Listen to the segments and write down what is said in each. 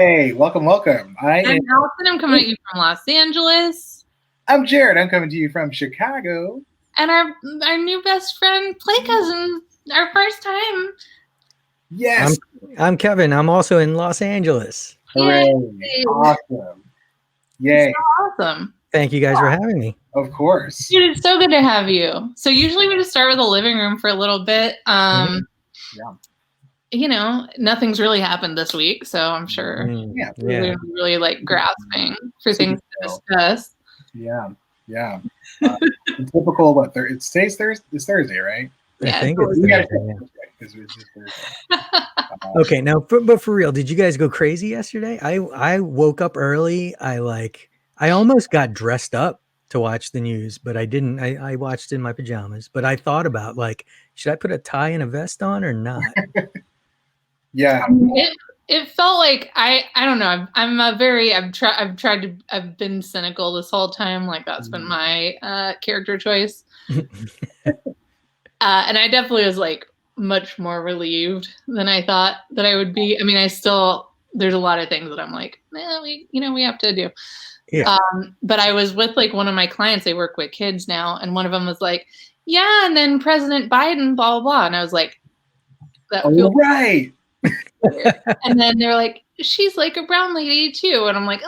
Hey, welcome, welcome. I'm Allison. I'm coming at you from Los Angeles. I'm Jared. I'm coming to you from Chicago. And our new best friend, Play Cousin, our first time. Yes. I'm Kevin. I'm also in Los Angeles. Hooray. Awesome. Yay. So awesome. Thank you guys for having me. Of course. Dude, it's so good to have you. So usually we just start with the living room for a little bit. Yeah. You know, nothing's really happened this week, so I'm sure we're really like grasping for things to discuss. Yeah. Typical. What? It's Thursday. It's Thursday, right? Yeah, I think it's Thursday. Okay, now, but for real, did you guys go crazy yesterday? I woke up early. I almost got dressed up to watch the news, but I didn't. I watched in my pajamas. But I thought about should I put a tie and a vest on or not? Yeah. It felt like I don't know. I've been cynical this whole time. Like that's been my character choice. And I definitely was like much more relieved than I thought that I would be. I mean, there's a lot of things that I'm like, we have to do. Yeah. But I was with like one of my clients. They work with kids now, and one of them was like, "Yeah," and then President Biden, blah blah blah, and I was like, "That feels right." And then they're like, "She's like a brown lady too," and I'm like,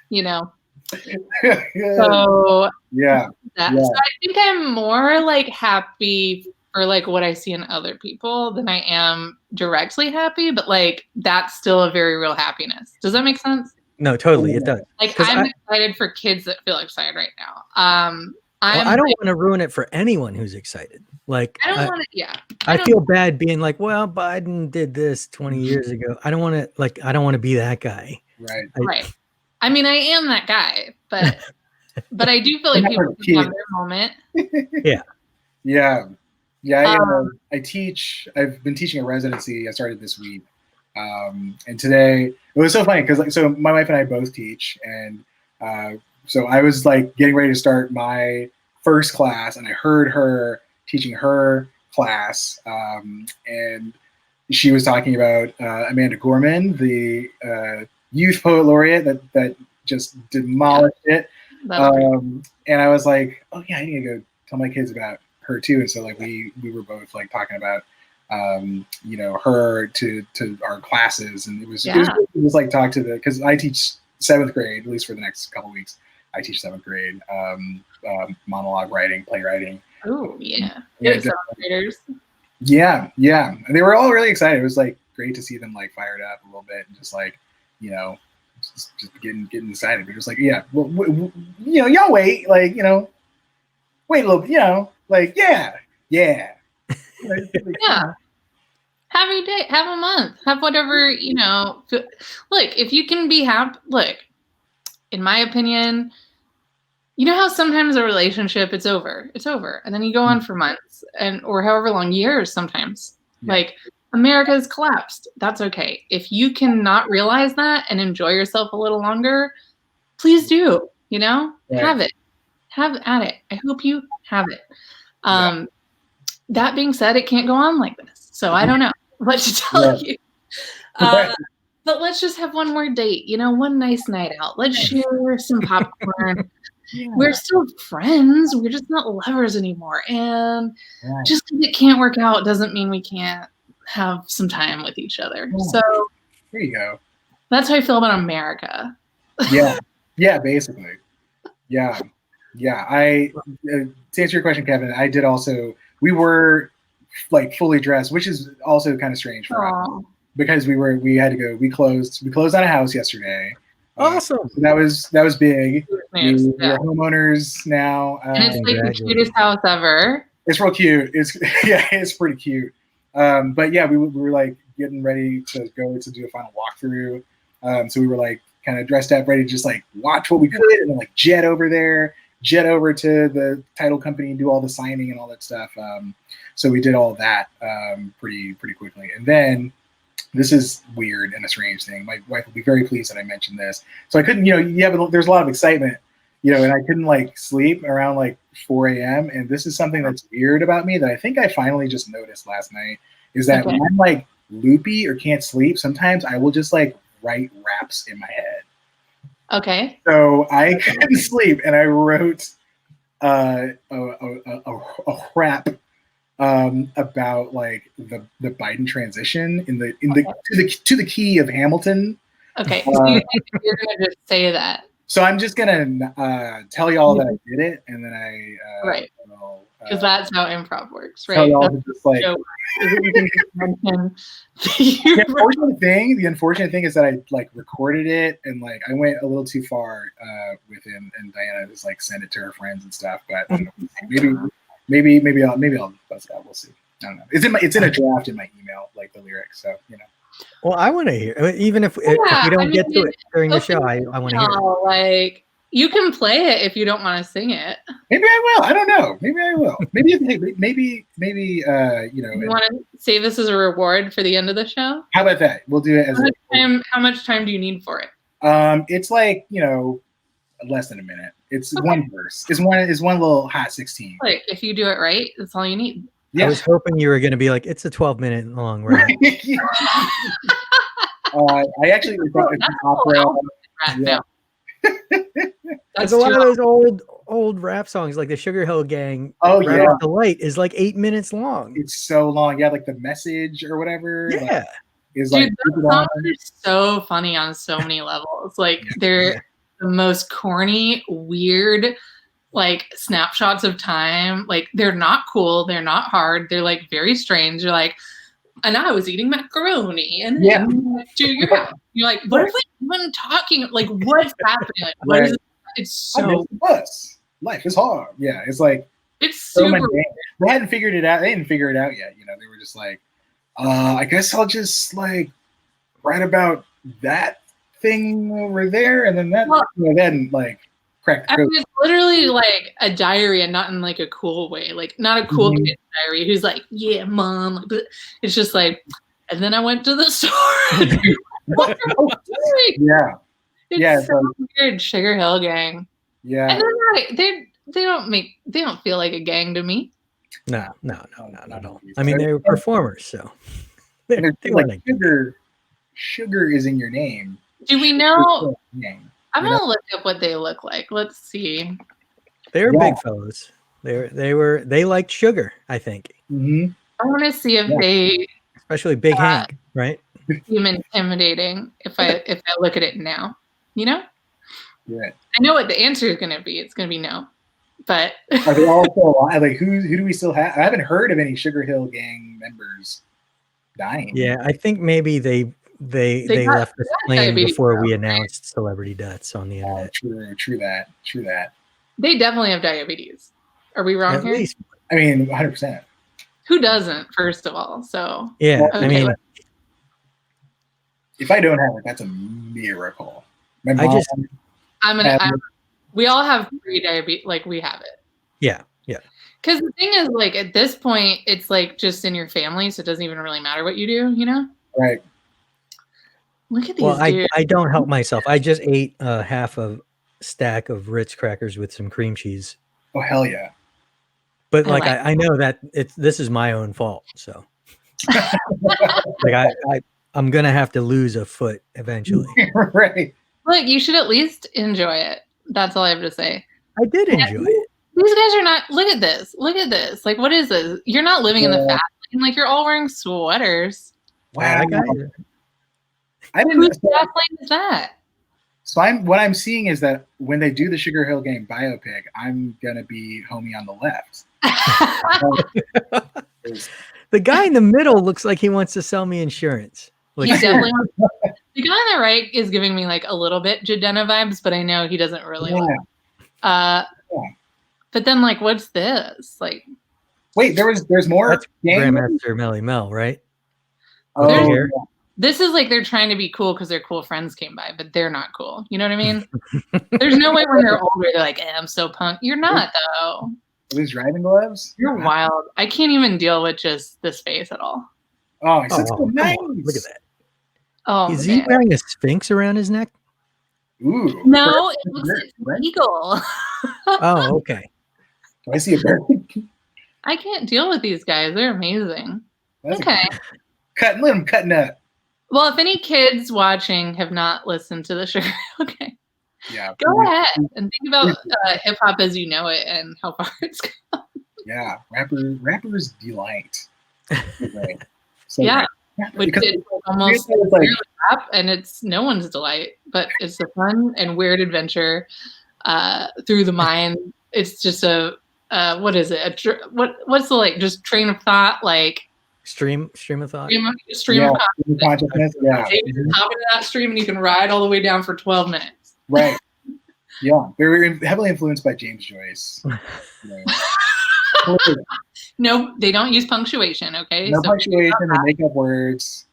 you know. So yeah. So I think I'm more like happy for like what I see in other people than I am directly happy, but like that's still a very real happiness. Does that make sense? No, totally, it does. Like I'm excited for kids that feel excited right now. I don't want to ruin it for anyone who's excited. Like I don't want to. Yeah, I feel bad being like, well, Biden did this 20 years ago. I don't want to be that guy. Right. Right. I mean, I am that guy, but I do feel like people have their moment. Yeah. I teach. I've been teaching a residency. I started this week, and today it was so funny because so my wife and I both teach, and so I was like getting ready to start my first class, and I heard her teaching her class, and she was talking about Amanda Gorman, the youth poet laureate that just demolished it. And I was like, oh yeah, I need to go tell my kids about her too. And so like we were both like talking about her to our classes, and it was like talk to because I teach 7th grade, at least for the next couple of weeks. I teach 7th grade monologue writing, playwriting. Oh yeah, good 7th graders. Yeah, and they were all really excited. It was like great to see them like fired up a little bit and just like just getting excited. But it was like, yeah, well, y'all wait, like wait a little, like yeah. Yeah. Have your day, have a month, have whatever, look, if you can be happy, look, in my opinion, you know how sometimes a relationship, it's over, and then you go on for months or however long, years sometimes. Like America has collapsed. That's okay. If you cannot realize that and enjoy yourself a little longer, please do, have it. Have at it. I hope you have it. That being said, it can't go on like this. So I don't know what to tell you. But let's just have one more date, one nice night out. Let's share some popcorn. We're still friends. We're just not lovers anymore. And just because it can't work out doesn't mean we can't have some time with each other. So there you go. That's how I feel about America. Yeah, basically. Yeah. I to answer your question, Kevin, I did also. We were like fully dressed, which is also kind of strange for us because we had to go. We closed on a house yesterday. Awesome. So that was big. We are homeowners now. And it's like the cutest house ever. It's real cute. It's pretty cute. But yeah, we were like getting ready to go to do a final walkthrough. So we were like kind of dressed up, ready to just like watch what we could, and then like jet over to the title company and do all the signing and all that stuff. So we did all that pretty quickly. And then this is weird and a strange thing. My wife will be very pleased that I mentioned this. So I couldn't, there's a lot of excitement, and I couldn't like sleep around like 4 a.m. And this is something that's weird about me that I think I finally just noticed last night is that when I'm like loopy or can't sleep, sometimes I will just like write raps in my head. Okay. So I couldn't sleep, and I wrote a rap about like the Biden transition to the key of Hamilton. Okay, so you're gonna just say that. So I'm just gonna tell y'all that I did it, and then I right, because that's how improv works, right? Tell y'all That's just like. The unfortunate thing is that I like recorded it, and like I went a little too far with him, and Diana just like sent it to her friends and stuff. But I don't know, maybe I'll bust it out. We'll see. I don't know. It's in a draft in my email, like the lyrics. So you know. Well, I want to hear, even if we don't get to it during the show, I want to hear it. Like, you can play it if you don't want to sing it. Maybe I will. I don't know. Maybe I will. Maybe you know. You want to save this as a reward for the end of the show? How about that? We'll do it as how much time do you need for it? It's like, you know, less than a minute. It's one verse. It's one little hot 16. Like, if you do it right, that's all you need. Yeah. I was hoping you were going to be like, it's a 12-minute long rap. I actually thought it's an opera. Yeah. There's a lot of those old rap songs, like the Sugar Hill Gang. Oh yeah, the Light is like 8 minutes long. It's so long. Yeah, like The Message or whatever. Yeah, like, is dude, like those songs are so funny on so many levels. Like they're the most corny, weird, like snapshots of time. Like they're not cool. They're not hard. They're like very strange. You're like, and I was eating macaroni, and then you're like, what are we even talking? Like, what's happening? Like, what is it? It's so. Life is hard. Yeah, it's like it's super. They hadn't figured it out. They didn't figure it out yet. You know, they were just like, I guess I'll just like write about that thing over there, and then that. Well, then like crack. I mean, it's literally like a diary, and not in like a cool way. Like not a cool kid diary who's like, yeah, mom. But it's just like, and then I went to the store. What are you doing? Yeah. It's so weird. Sugar Hill Gang. Yeah. And they're they don't feel like a gang to me. No, not at all. I mean, they're performers, so they're like sugar is in your name. Do we know? I'm gonna look up what they look like. Let's see. They're big fellows. They liked sugar, I think. Mm-hmm. I want to see if they, especially Big Hank, right? Seem intimidating if I look at it now. You know? Yeah. I know what the answer is going to be. It's going to be no. But are they all still alive? Like who do we still have? I haven't heard of any Sugar Hill Gang members dying. Yeah, I think maybe they left the plane before we announced celebrity deaths on the internet. True that. They definitely have diabetes. Are we wrong here? Least. I mean, 100%. Who doesn't, first of all? So yeah, okay. I mean, if I don't have it, that's a miracle. We all have pre-diabetes, like we have it. Yeah. Because the thing is, like at this point, it's like just in your family, so it doesn't even really matter what you do, you know? Right. Look at these dudes. I don't help myself. I just ate half a stack of Ritz crackers with some cream cheese. Oh hell yeah! But like I know that this is my own fault, so like I'm gonna have to lose a foot eventually. Right. Look, you should at least enjoy it. That's all I have to say. I did enjoy it. These guys are not. Look at this. Look at this. Like, what is this? You're not living in the fast lane. Like, you're all wearing sweaters. Wow. I didn't. Whose fast lane is that? So what I'm seeing is that when they do the Sugar Hill Gang biopic, I'm gonna be homie on the left. The guy in the middle looks like he wants to sell me insurance. Like, he definitely. The guy on the right is giving me like a little bit Jadena vibes, but I know he doesn't really. But then, like, what's this? Like, wait, there's more. That's Grandmaster Melly Mel, right? Oh, yeah. This is like they're trying to be cool because their cool friends came by, but they're not cool. You know what I mean? There's no way when they're older they're like, I'm so punk. You're not though. Are these driving gloves? You're wild. I can't even deal with just this face at all. Oh, it's so nice. Look at that. Oh, is he wearing a sphinx around his neck? Ooh. No, it looks like an eagle. Oh, okay. Do I see a bird? I can't deal with these guys. They're amazing. Okay. Let them cutting up. Well, if any kids watching have not listened to the show, okay. Yeah. Go ahead and think about hip hop as you know it and how far it's gone. Yeah, rappers delight. So yeah, which is almost like rap, and it's no one's delight, but it's a fun and weird adventure through the mind. It's just a what is it? What's the like just train of thought like. Stream of thought. Stream of consciousness. Yeah. You can hop into that stream and you can ride all the way down for 12 minutes. Right. Yeah. They're heavily influenced by James Joyce. No, they don't use punctuation, okay? No punctuation, they make up words.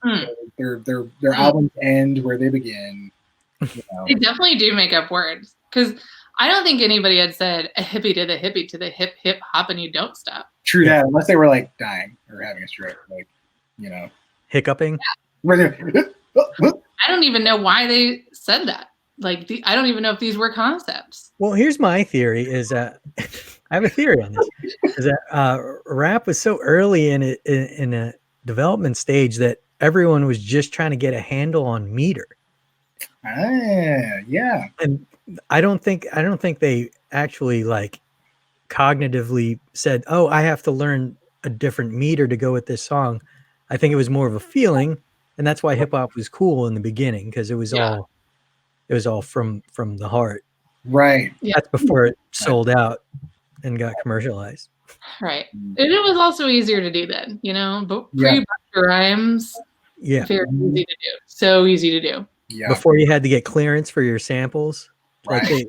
Their albums end where they begin. You know. They definitely do make up words. Because I don't think anybody had said a hippie to the hip hip hop and you don't stop. True that, unless they were like dying or having a stroke, like, you know. Hiccuping? Yeah. I don't even know why they said that. Like, I don't even know if these were concepts. Well, here's my theory is that I have a theory on this, is that rap was so early in a development stage that everyone was just trying to get a handle on meter. Yeah. And I don't think they actually like cognitively said, oh, I have to learn a different meter to go with this song. I think it was more of a feeling, and that's why hip hop was cool in the beginning, because it was all from the heart. Right. Yeah. That's before it sold out and got commercialized. Right. And it was also easier to do then, you know, but pre-Busta Rhymes, very easy to do. So easy to do. Yeah. Before you had to get clearance for your samples. Right. Like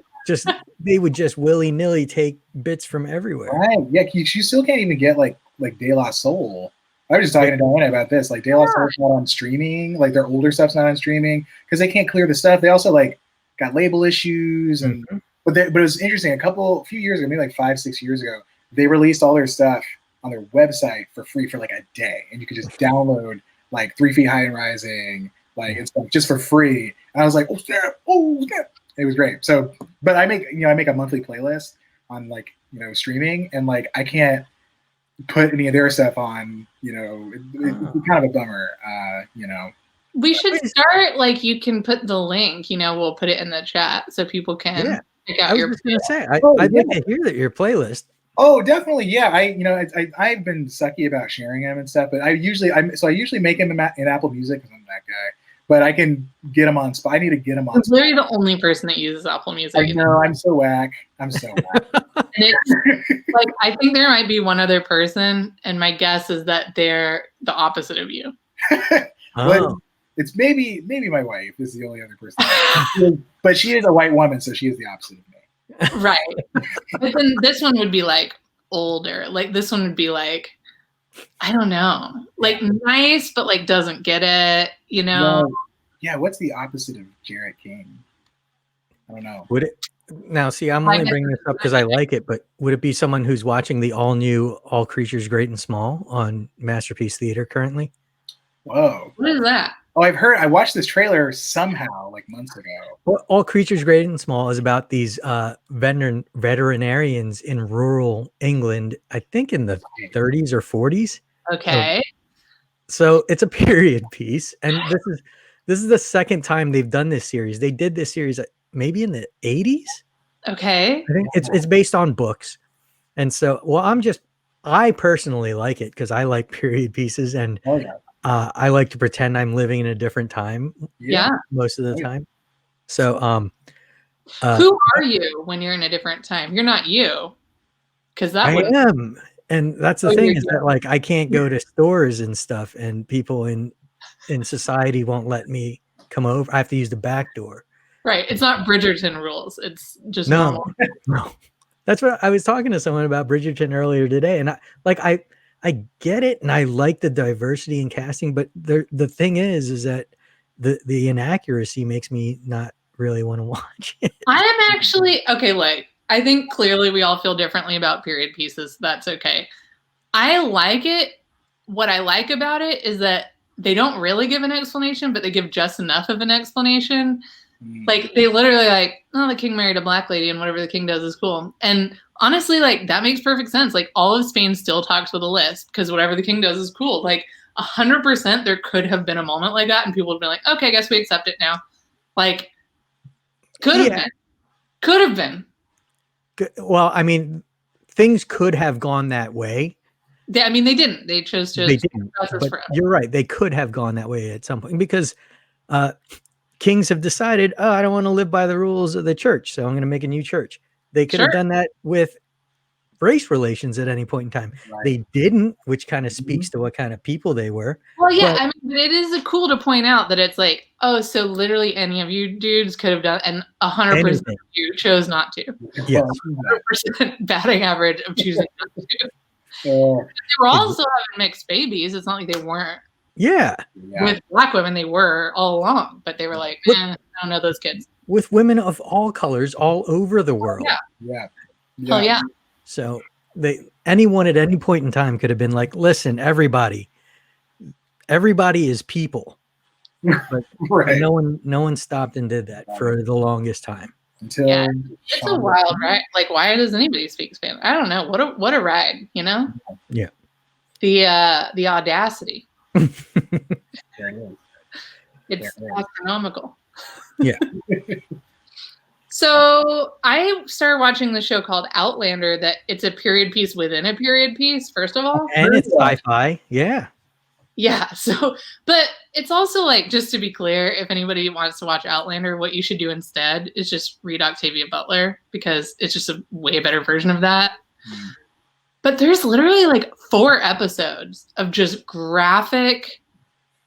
they would just willy-nilly take bits from everywhere. Right. Yeah, you still can't even get like De La Soul. I was just talking to Diana about this. Like De La Soul's not on streaming. Like their older stuff's not on streaming because they can't clear the stuff. They also like got label issues and but it was interesting. A few years ago, maybe like 5-6 years ago, they released all their stuff on their website for free for like a day, and you could just download like 3 Feet High and Rising, like and stuff just for free. And I was like, oh snap! It was great. So, but I make a monthly playlist on like streaming, and like I can't put any of their stuff on. It's kind of a bummer. We should start like you can put the link. We'll put it in the chat so people can pick out your. I'd like to hear your playlist. Oh, definitely, yeah. I've been sucky about sharing them and stuff, but I usually make them in Apple Music because I'm that guy. But I can get them on Spotify. I need to get them on. I'm literally the only person that uses Apple Music. I know. I'm so whack. And it's like I think there might be one other person, and my guess is that they're the opposite of you. But it's maybe my wife is the only other person. But she is a white woman, so she is the opposite of me. Right. But then this one would be like older. Like this one would be like, I don't know, like nice, but like doesn't get it, No. Yeah, what's the opposite of Jarrett King? I don't know. Would it? Now, see, I'm only bringing this up because I like it, but would it be someone who's watching the all-new All Creatures Great and Small on Masterpiece Theater currently? Whoa. What is that? Oh, I watched this trailer somehow like months ago. Well, All Creatures Great and Small is about these veterinarians in rural England, I think in the 30s or 40s. Okay. So it's a period piece, and this is the second time they've done this series. They did this series maybe in the 80s. Okay. I think it's based on books, and so I personally like it because I like period pieces, and I like to pretend I'm living in a different time. Yeah. Most of the time. So who are you when you're in a different time? You're not you, because I am. And that's the thing is that like I can't go to stores and stuff, and people in society won't let me come over. I have to use the back door. Right. It's not Bridgerton rules. It's just no. That's what I was talking to someone about Bridgerton earlier today, and I get it, and I like the diversity in casting, but the thing is that the inaccuracy makes me not really want to watch it. I am actually okay. Like I think clearly we all feel differently about period pieces. That's okay. I like it. What I like about it is that they don't really give an explanation, but they give just enough of an explanation. Like they literally like, oh, the king married a black lady and whatever the king does is cool. And honestly, like that makes perfect sense. Like all of Spain still talks with a lisp because whatever the king does is cool. Like 100% there could have been a moment like that, and people would be like, okay, I guess we accept it now. Like, could have been. Well, I mean, things could have gone that way. They didn't. They chose to. They didn't. But you're right. They could have gone that way at some point because kings have decided, oh, I don't want to live by the rules of the church, so I'm going to make a new church. They could have done that with race relations at any point in time. Right. They didn't, which kind of speaks to what kind of people they were. Well, yeah, but it is cool to point out that it's like, oh, so literally any of you dudes could have done, and 100% of you chose not to. Yeah, 100% batting average of choosing not to. They were also having mixed babies. It's not like they weren't. Yeah. With black women, they were all along, but they were like, I don't know those kids. With women of all colors all over the world. Yeah. Oh, yeah. So anyone at any point in time could have been like, listen, everybody is people. But no one stopped and did that for the longest time. It's a wild ride. Like, why does anybody speak Spanish? I don't know. What a ride, you know? Yeah. The audacity. It's astronomical. Yeah. So I started watching the show called Outlander. That it's a period piece within a period piece. First of all, and it's sci-fi. Yeah. Yeah. So, but it's also like, just to be clear, if anybody wants to watch Outlander, what you should do instead is just read Octavia Butler, because it's just a way better version of that. But there's literally like 4 episodes of just graphic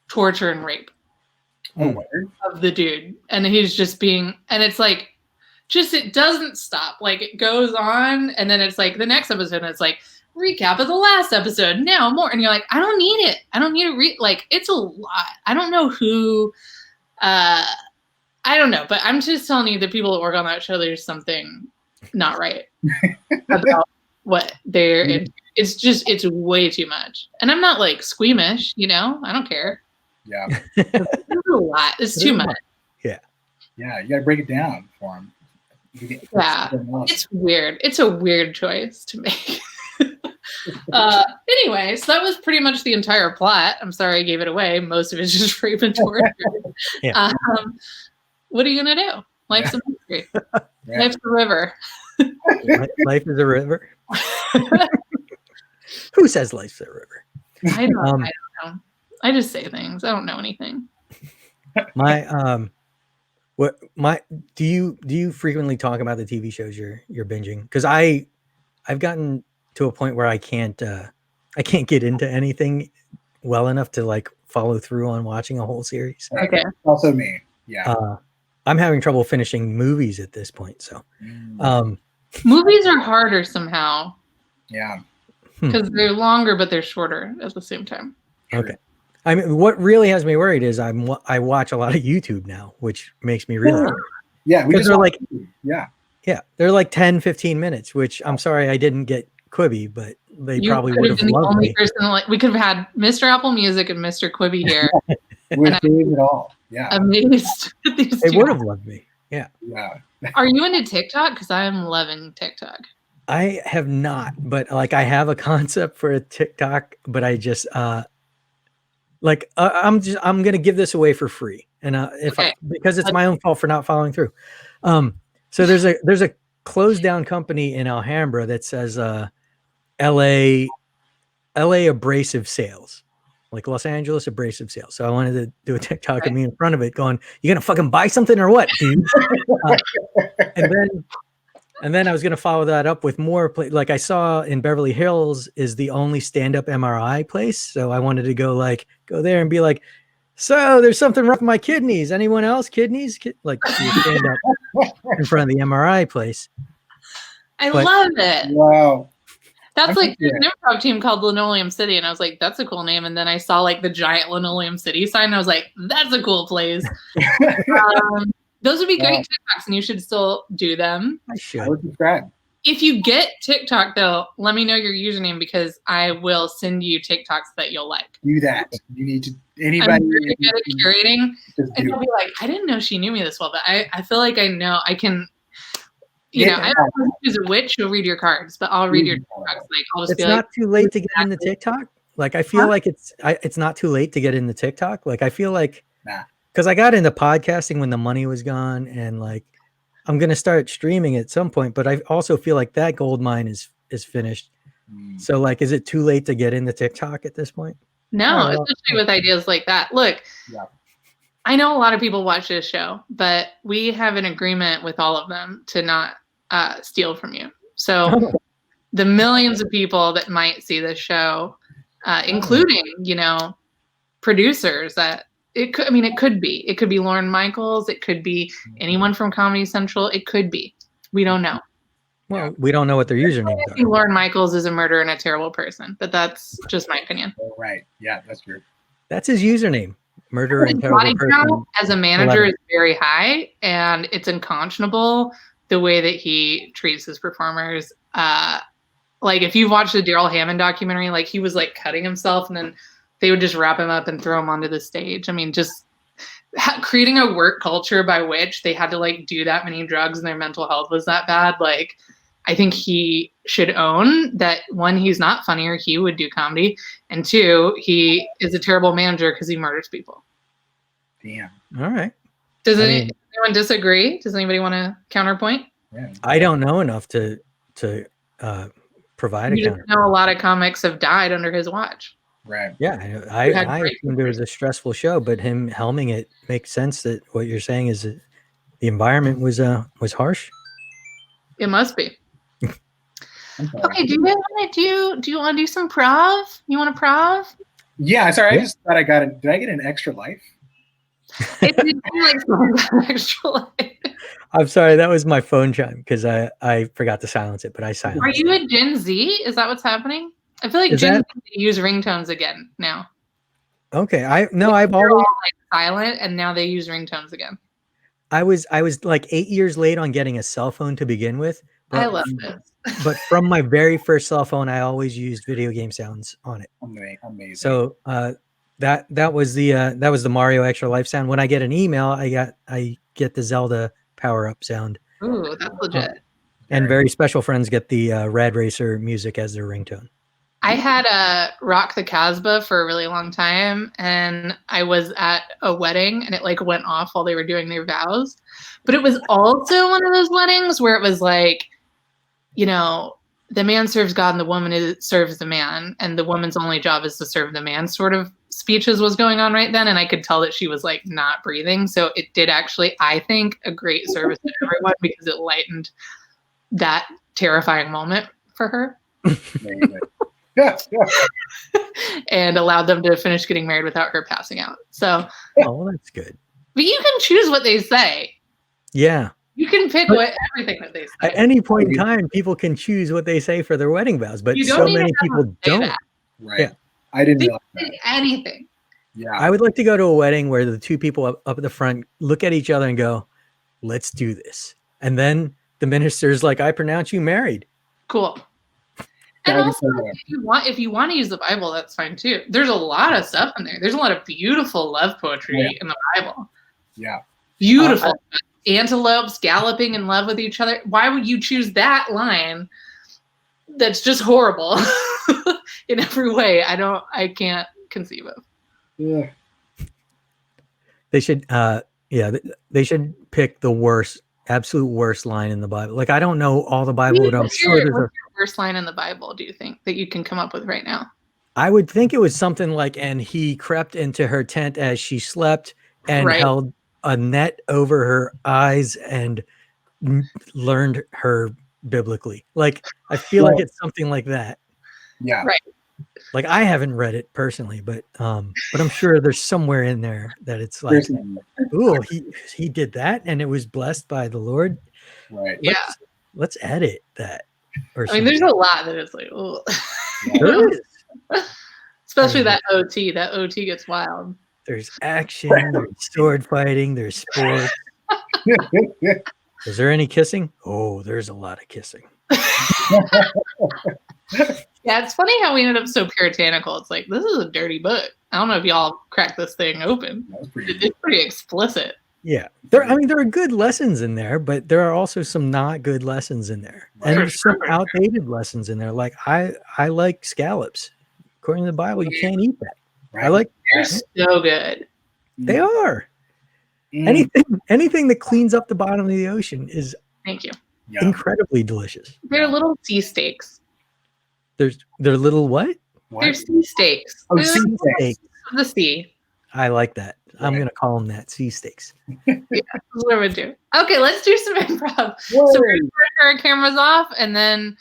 torture and rape of the dude. And he's just being, and it's like, it doesn't stop. Like, it goes on, and then it's like the next episode, and it's like, recap of the last episode, now more. And you're like, I don't need it. I don't need to read. Like, it's a lot. I don't know who, I don't know, but I'm just telling you, the people that work on that show, there's something not right about what they're into. It's way too much. And I'm not like squeamish, you know, I don't care. Yeah. It's a lot. It's too much. Yeah. Yeah. You got to break it down for them. Yeah. It's weird. It's a weird choice to make. Anyway, so that was pretty much the entire plot. I'm sorry I gave it away. Most of it's just rape and torture. What are you gonna do? Life's a mystery. Life's a river. Life is a river. Who says life's a river? I don't know. I just say things. I don't know anything. Do you frequently talk about the TV shows you're binging? Because I've gotten to a point where I can't get into anything well enough to like follow through on watching a whole series. Okay. Also me. Yeah. I'm having trouble finishing movies at this point. So movies are harder somehow. Yeah. Because they're longer, but they're shorter at the same time. Okay. I mean, what really has me worried is I watch a lot of YouTube now, which makes me really worried. Yeah. Because they're like, yeah, they're like 10, 15 minutes, which I'm sorry I didn't get Quibi, but they probably would have loved me. We could have had Mr. Apple Music and Mr. Quibi here. We're doing it all. Yeah. Amazed. They would have loved me. Yeah. Yeah. Are you into TikTok? Because I am loving TikTok. I have not, but like I have a concept for a TikTok, but I just I'm gonna give this away for free, and because it's my own fault for not following through. So there's a closed down company in Alhambra that says LA abrasive sales, like Los Angeles abrasive sales. So I wanted to do a TikTok of me in front of it going, you gonna fucking buy something or what, dude? And then I was going to follow that up with more like I saw in Beverly Hills is the only stand-up MRI place. So I wanted to go there and be like, so there's something wrong with my kidneys. Anyone else kidneys? Like stand up in front of the MRI place. Love it. Wow. That's like there's an improv team called Linoleum City, and I was like, that's a cool name. And then I saw like the giant Linoleum City sign, and I was like, that's a cool place. Those would be great TikToks, and you should still do them. I should. I would subscribe. If you get TikTok, though, let me know your username, because I will send you TikToks that you'll like. Do that. You need to. Anybody. I'm very good at curating. And you'll be like, I didn't know she knew me this well, but I feel like I know. I can. I don't know who's a witch. You'll read your cards, but I'll read your TikToks. Like, I'll just it's not too late to get into TikTok. Like, I feel like it's not too late to get into TikTok. Like, I feel like, Nah. because I got into podcasting when the money was gone, and like, I'm gonna start streaming at some point. But I also feel like that gold mine is finished. So, like, is it too late to get into TikTok at this point? No, especially with ideas like that. Look, I know a lot of people watch this show, but we have an agreement with all of them to not steal from you. So the millions of people that might see this show, including, you know, producers, that it could, I mean, it could be Lauren Michaels. It could be anyone from Comedy Central. It could be. We don't know. Well, we don't know what their usernames are. I think Lauren Michaels is a murderer and a terrible person, but that's just my opinion. Oh, right. Yeah, that's true. That's his username. Murderer and terrible person. As a manager is very high, and it's unconscionable the way that he treats his performers. Like, if you've watched the Daryl Hammond documentary, like, he was like cutting himself, and then they would just wrap him up and throw him onto the stage. I mean, just creating a work culture by which they had to like do that many drugs and their mental health was that bad. Like, I think he should own that. One, he's not funny, or he would do comedy, and two, he is a terrible manager because he murders people. Damn. All right. Does anyone disagree? Does anybody want to counterpoint? Yeah. I don't know enough to provide a You counterpoint. just know a lot of comics have died under his watch. Right. Yeah, I assumed it was a stressful show, but him helming it makes sense. That what you're saying is that the environment was harsh. It must be. Okay, do you want to do some prov? You want to prov? Yeah, sorry, I just thought I got it. Did I get an extra life? It did like extra life. I'm sorry, that was my phone chime because I forgot to silence it, but I silenced it. Are you a Gen Z? Is that what's happening? I feel like Gen Z use ringtones again now. Okay, I've always all like silent, and now they use ringtones again. I was like 8 years late on getting a cell phone to begin with. But, I love this. But from my very first cell phone, I always used video game sounds on it. Amazing. So that was the Mario Extra Life sound. When I get an email, I get the Zelda power up sound. Ooh, that's legit. And very special friends get the Rad Racer music as their ringtone. I had a Rock the Casbah for a really long time, and I was at a wedding, and it like went off while they were doing their vows. But it was also one of those weddings where it was like, you know, the man serves God and the woman serves the man, and the woman's only job is to serve the man sort of speeches was going on right then. And I could tell that she was like not breathing. So it did actually, I think, a great service to everyone because it lightened that terrifying moment for her. And allowed them to finish getting married without her passing out. So, oh, that's good. But you can choose what they say. Yeah. You can pick everything that they say. At any point in time, people can choose what they say for their wedding vows, but so many people don't. Right. Yeah. I didn't know anything. Yeah. I would like to go to a wedding where the two people up at the front look at each other and go, "Let's do this." And then the minister's like, "I pronounce you married." Cool. And also, if you want to use the Bible, that's fine too. There's a lot of stuff in there. There's a lot of beautiful love poetry in the Bible. Yeah. Beautiful. Antelopes galloping in love with each other. Why would you choose that line that's just horrible in every way? I can't conceive of. Yeah. They should they should pick the absolute worst line in the Bible. Like, I don't know all the Bible, but I'm sure there's your worst line in the Bible, do you think, that you can come up with right now? I would think it was something like, "And he crept into her tent as she slept and held a net over her eyes and learned her biblically." Like, I feel like it's something like that. Yeah. Right. Like, I haven't read it personally, but I'm sure there's somewhere in there that it's like, "Ooh, he did that, and it was blessed by the Lord." Right. Let's edit that. I mean, there's a lot that is like, oh. There is. Especially that OT. That OT gets wild. There's action, there's sword fighting, there's sports. Is there any kissing? Oh, there's a lot of kissing. Yeah, it's funny how we ended up so puritanical. It's like, this is a dirty book. I don't know if y'all cracked this thing open. It's pretty explicit. Yeah. There are good lessons in there, but there are also some not good lessons in there. And there's some outdated lessons in there. Like, I like scallops. According to the Bible, you can't eat that. Right. I like. They're so good. They are. Anything that cleans up the bottom of the ocean is Thank you. incredibly delicious. They're little sea steaks. They're little what? They're sea steaks. Oh, They're sea steaks. of the sea. I like that. I'm gonna call them that, sea steaks. Yeah, that's what I would do. Okay, let's do some improv. Whoa. So we're gonna turn our cameras off, and then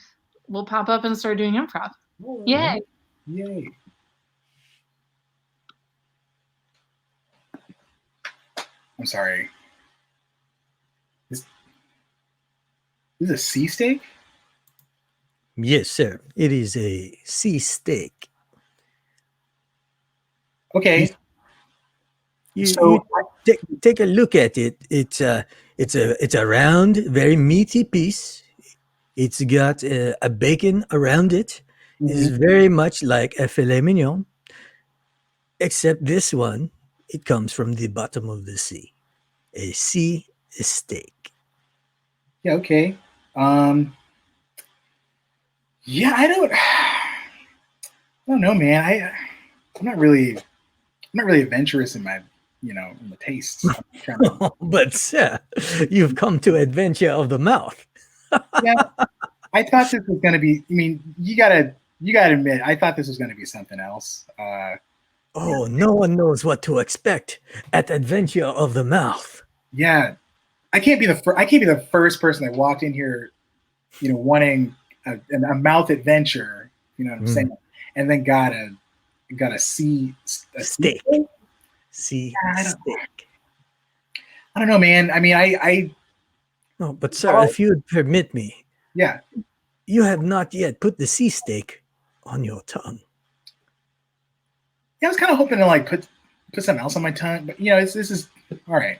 we'll pop up and start doing improv. Whoa. Yay! Yay! I'm sorry. This is a sea steak? Yes, sir. It is a sea steak. Okay. You take a look at it. It's a round, very meaty piece. It's got a bacon around it. It's very much like a filet mignon, except this one, it comes from the bottom of the sea. A sea steak. Yeah, okay. Yeah, I don't know, man. I'm not really adventurous in my, in the tastes. But sir, you've come to adventure of the mouth. Yeah, I thought this was gonna be. I mean, you gotta admit, I thought this was gonna be something else. No one knows what to expect at Adventure of the Mouth. Yeah, I can't be the first person that walked in here, wanting a mouth adventure. You know what I'm saying? And then got a sea steak. Sea steak. I don't know, man. I mean, No, but sir, if you would permit me. Yeah. You have not yet put the sea steak on your tongue. Yeah, I was kind of hoping to like put something else on my tongue, but this is all right.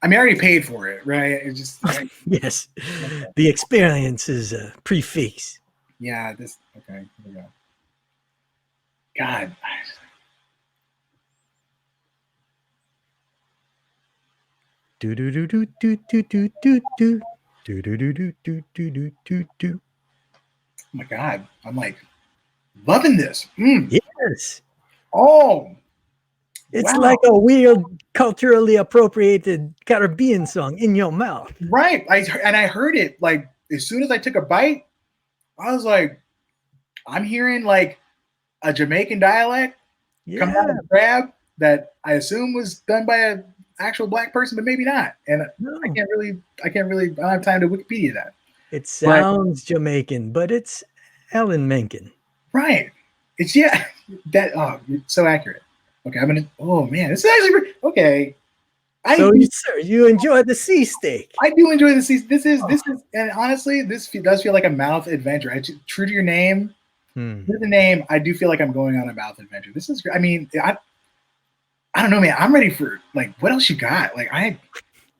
I mean, I already paid for it, right? It's just yes. Okay. The experience is a prefix. Yeah, okay, here we go. God. Do do do do do do do do do do do do do do do do do. Oh my God, I'm like loving this. Yes. Oh, it's like a weird culturally appropriated Caribbean song in your mouth. Right. I heard it like as soon as I took a bite, I was like, I'm hearing like a Jamaican dialect come out of the crab that I assume was done by an actual black person, but maybe not. And I can't really, I don't have time to Wikipedia that. It sounds Jamaican, but it's Alan Menken. Right. It's you're so accurate. Okay, oh man, this is actually okay. Sir, you enjoy the sea steak. I do enjoy the sea. This is, and honestly, this does feel like a mouth adventure. True to your name, true to the name, I do feel like I'm going on a mouth adventure. This is, I mean, I don't know, man. I'm ready for like, what else you got? Like,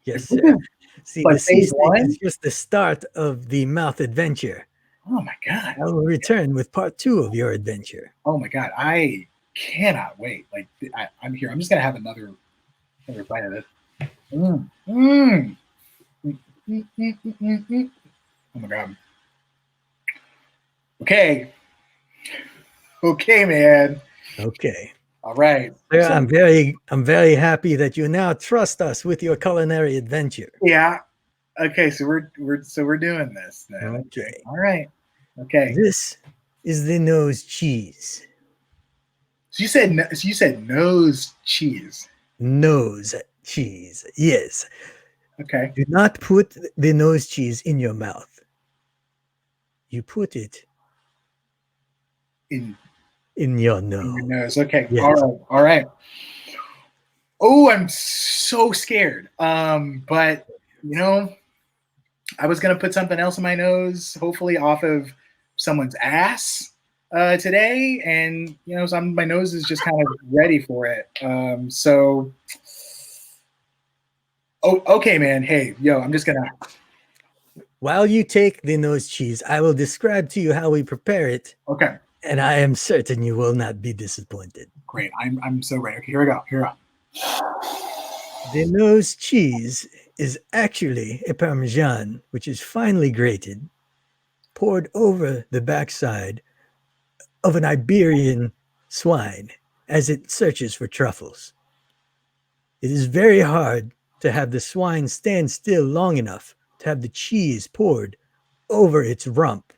yes, sir. See, the sea steak is just the start of the mouth adventure. Oh my God! I will return with part 2 of your adventure. Oh my God! I cannot wait. Like, I'm here. I'm just gonna have another bite of this. Oh my God. Okay, man. Okay. All right. So, I'm very happy that you now trust us with your culinary adventure. Yeah. Okay. So we're doing this now. Okay. All right. Okay. This is the nose cheese. So you said nose cheese. Nose cheese. Yes. Okay. Do not put the nose cheese in your mouth. You put it in your nose. In your nose. Okay. Yes. All right. Oh, I'm so scared. But I was gonna put something else in my nose, hopefully off of someone's ass today, and so my nose is just kind of ready for it. Okay, man. Hey, I'm just gonna. While you take the nose cheese, I will describe to you how we prepare it. Okay. And I am certain you will not be disappointed. Great. I'm so ready. Okay, here we go. The nose cheese is actually a Parmesan, which is finely grated, poured over the backside of an Iberian swine as it searches for truffles. It is very hard to have the swine stand still long enough to have the cheese poured over its rump.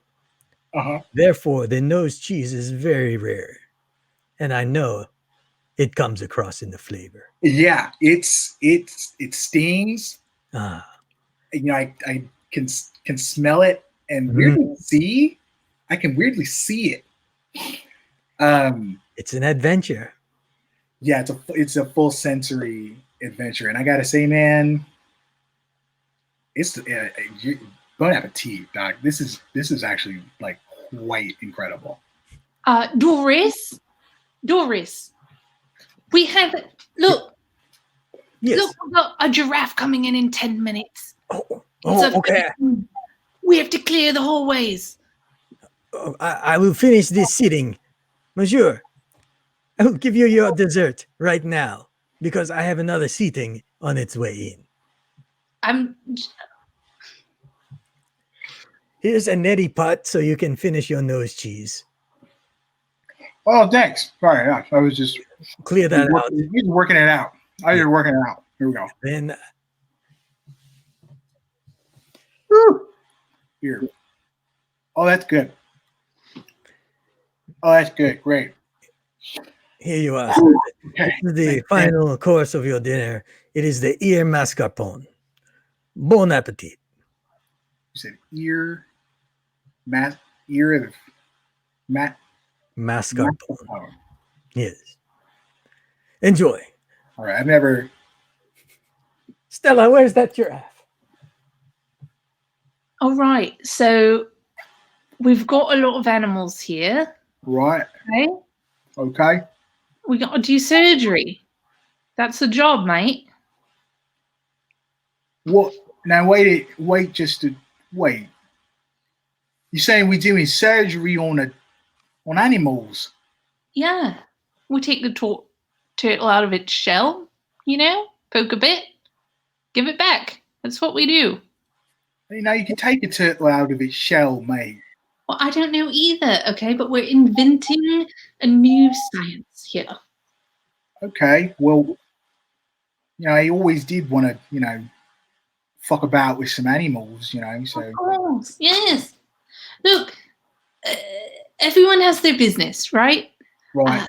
Uh-huh. Therefore, the nose cheese is very rare. And I know it comes across in the flavor. Yeah, it stings. Ah. You know, I can smell it and weirdly see. I can weirdly see it. It's an adventure. Yeah, it's a full sensory adventure, and I gotta say, man, it's bon appetit, Doc. This is actually like quite incredible. Doris, we have look. Yes. Look, we've got a giraffe coming in 10 minutes. Okay. We have to clear the hallways. I will finish this sitting. Monsieur, I will give you your dessert right now because I have another seating on its way in. Here's a neti pot so you can finish your nose cheese. Oh, thanks. Sorry, yeah, I was just clear that out. He's working it out. You're working it out. Here we go. Then here. Oh, that's good. Oh, that's good. Great. Here you are. Okay. This is the final course of your dinner. It is the ear mascarpone. Bon appetit. You said ear mascarpone. Yes. Enjoy. All right. I've never. Stella, where's that giraffe? All right. So we've got a lot of animals here. Right. Okay. Okay. We got to do surgery. That's the job, mate. What? Now wait. You're saying we're doing surgery on animals? Yeah. We take the turtle out of its shell, poke a bit, give it back. That's what we do. You know, you can take a turtle out of its shell, mate. Well, I don't know either, okay? But we're inventing a new science here. Okay, well, I always did want to, fuck about with some animals, so. Of course, yes. Look, everyone has their business, right? Right.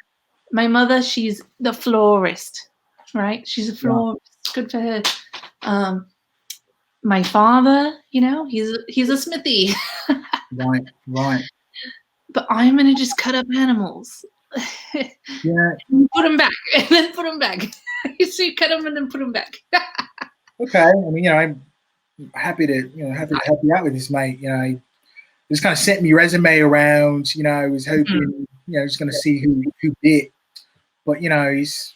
My mother, she's the florist, right? She's a florist. Yeah. Good for her. My father, he's a smithy. Right. But I'm gonna just cut up animals. Yeah. Put them back, and then put them back. So you cut them and then put them back. Okay. I mean, I'm happy to help you out with this, mate. Just kind of sent me resume around. I was hoping, just going to see who bit. But this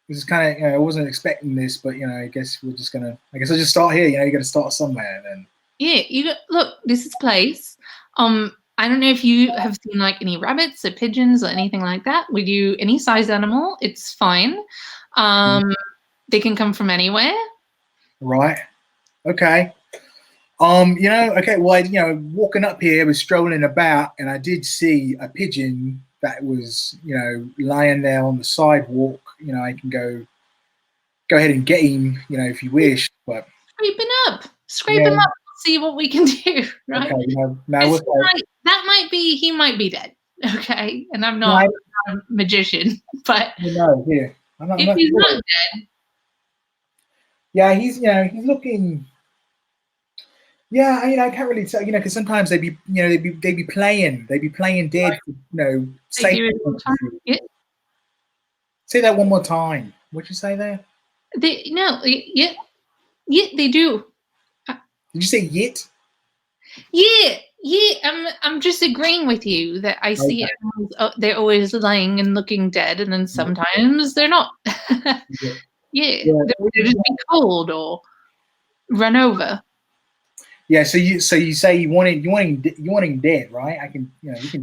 is kind of, I wasn't expecting this, but I guess I'll just start here. You got to start somewhere then. Yeah, look, this is place. I don't know if you have seen like any rabbits or pigeons or anything like that. We do any size animal, it's fine. They can come from anywhere. Right. Okay. Okay, well, walking up here, I was strolling about, and I did see a pigeon that was, lying there on the sidewalk. I can go ahead and get him, if you wish, but scrape him up, see what we can do, right? Okay, he might be dead, okay? And I'm not a magician, but if he's not dead. Yeah, he's looking. Yeah, I can't really tell, because sometimes they'd be playing dead, safe. Yeah. Say that one more time. What'd you say there? Yeah, they do. Did you say yit? Yeah. I'm just agreeing with you that I see animals. They're always lying and looking dead, and then sometimes they're not. Yeah, they're just be cold or run over. Yeah, so you say you want him dead, right? I can, you can.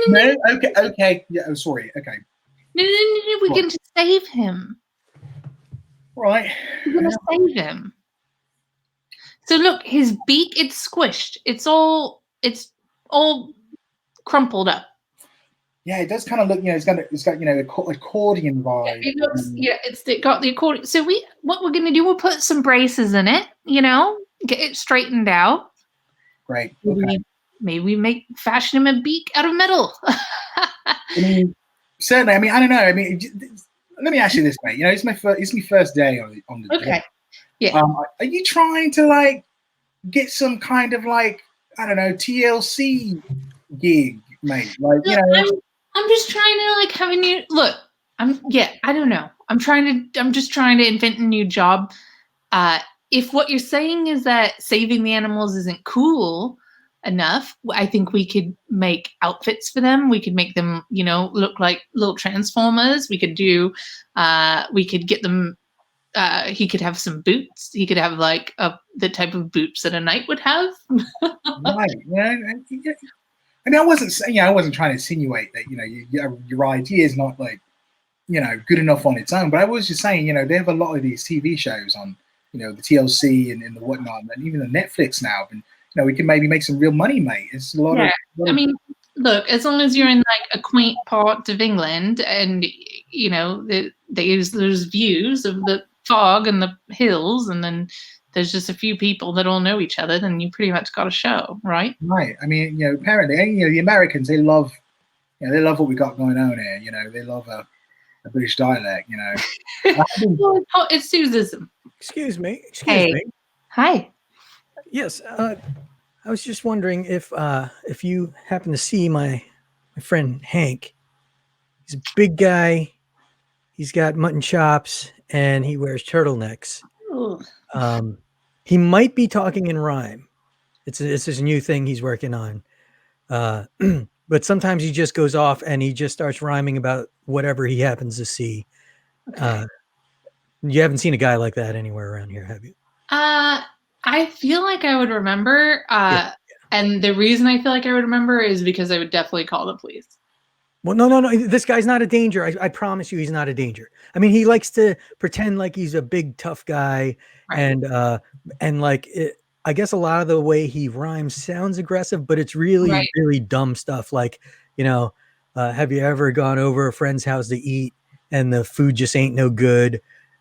No. Okay. Yeah. Oh, sorry. Okay. No. We can just save him. Right. We're gonna save him. So look, his beak, it's squished. It's all crumpled up. Yeah, it does kind of look. It's got accordion vibe. It looks, it got the accordion. So what we're gonna do? We'll put some braces in it. Get it straightened out. Great. Okay. Maybe we fashion him a beak out of metal. Certainly. I don't know. Let me ask you this, mate. It's my first day on the Okay. job. Yeah. Are you trying to get some kind of I don't know, TLC gig, mate? I'm just trying to have a new look. I don't know. I'm just trying to invent a new job. If what you're saying is that saving the animals isn't cool enough, I think we could make outfits for them. We could make them, look like little transformers. We could get them. He could have some boots. He could have the type of boots that a knight would have. Right. Yeah. I wasn't saying. I wasn't trying to insinuate that. Your idea is not good enough on its own. But I was just saying. They have a lot of these TV shows on. The TLC and the whatnot, and even the Netflix now. And we can maybe make some real money, mate. It's a lot of. Look, as long as you're in a quaint part of England, and there's views of the fog and the hills, and then there's just a few people that all know each other, then you pretty much got a show, right? Right. Apparently, the Americans, they love what we got going on here. They love a British dialect. It's Susan. Excuse me. Hi. Yes. I was just wondering if you happen to see my friend Hank. He's a big guy. He's got mutton chops and he wears turtlenecks. He might be talking in rhyme. It's a new thing he's working on. But sometimes he just goes off and he just starts rhyming about whatever he happens to see. Okay. You haven't seen a guy like that anywhere around here, have you? I feel like I would remember. And the reason I feel like I would remember is because I would definitely call the police. Well, no. This guy's not a danger. I promise you he's not a danger. He likes to pretend like he's a big, tough guy. Right. And I guess a lot of the way he rhymes sounds aggressive, but it's really, really dumb stuff. Have you ever gone over a friend's house to eat and the food just ain't no good?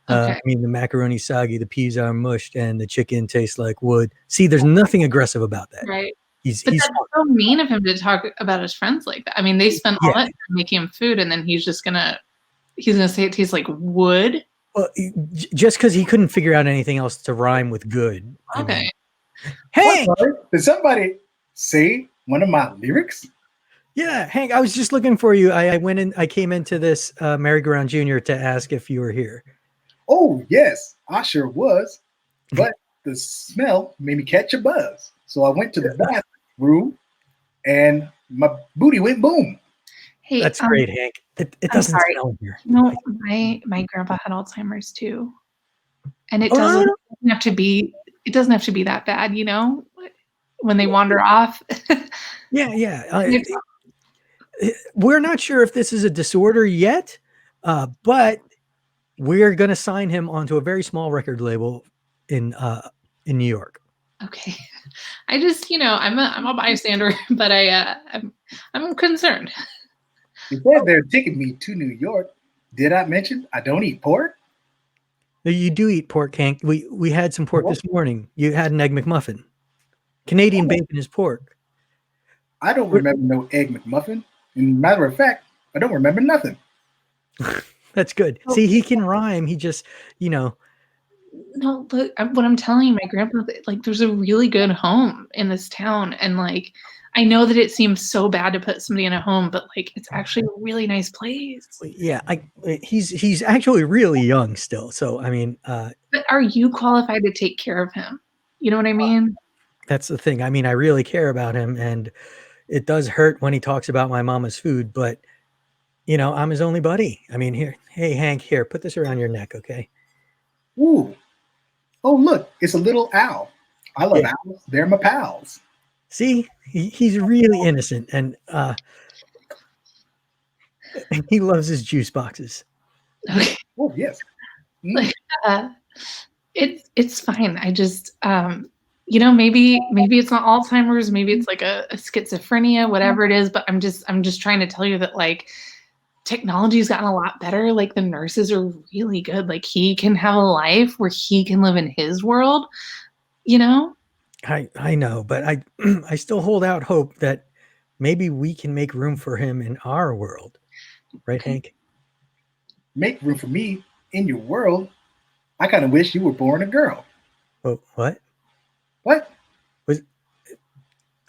Okay. The macaroni's soggy, the peas are mushed, and the chicken tastes like wood. See, there's nothing aggressive about that. Right. But that's so mean of him to talk about his friends like that. They spent all that time making him food, and then he's gonna say it tastes like wood. Well, just because he couldn't figure out anything else to rhyme with good. Okay. Hank! Did somebody say one of my lyrics? Yeah, Hank, I was just looking for you. I came into this Merry-Go-Round Junior to ask if you were here. Oh, yes, I sure was. But the smell made me catch a buzz. So I went to the bathroom and my booty went boom. Hey, that's great, Hank. It doesn't smell here. No, my grandpa had Alzheimer's too. And it doesn't have to be that bad, when they wander off. Yeah. We're not sure if this is a disorder yet, but we're going to sign him onto a very small record label in New York. Okay. I just, I'm a bystander, but I'm concerned. You said they're taking me to New York. Did I mention I don't eat pork? No, you do eat pork, Hank. We had some pork this morning. You had an Egg McMuffin. Canadian bacon is pork. I don't remember no Egg McMuffin. And matter of fact, I don't remember nothing. That's good. See, he can rhyme. He just, No, look, what I'm telling you, my grandpa, there's a really good home in this town. And I know that it seems so bad to put somebody in a home, but it's actually a really nice place. Yeah. He's actually really young still. So, but are you qualified to take care of him? You know what I mean? That's the thing. I really care about him, and it does hurt when he talks about my mama's food, but I'm his only buddy. Here, hey, Hank, here, put this around your neck. Okay. Ooh. Oh, look, it's a little owl. I love owls. They're my pals. See, he's really innocent, and he loves his juice boxes. Okay. Oh, yes. It's fine. I just, you know, maybe it's not Alzheimer's, maybe it's like a schizophrenia, whatever it is. But I'm just trying to tell you that like technology's gotten a lot better. Like the nurses are really good. Like he can have a life where he can live in his world, you know? I know, but I I still hold out hope that maybe we can make room for him in our world. Right, Okay. Hank? Make room for me in your world. I kind of wish you were born a girl. Oh, what? What?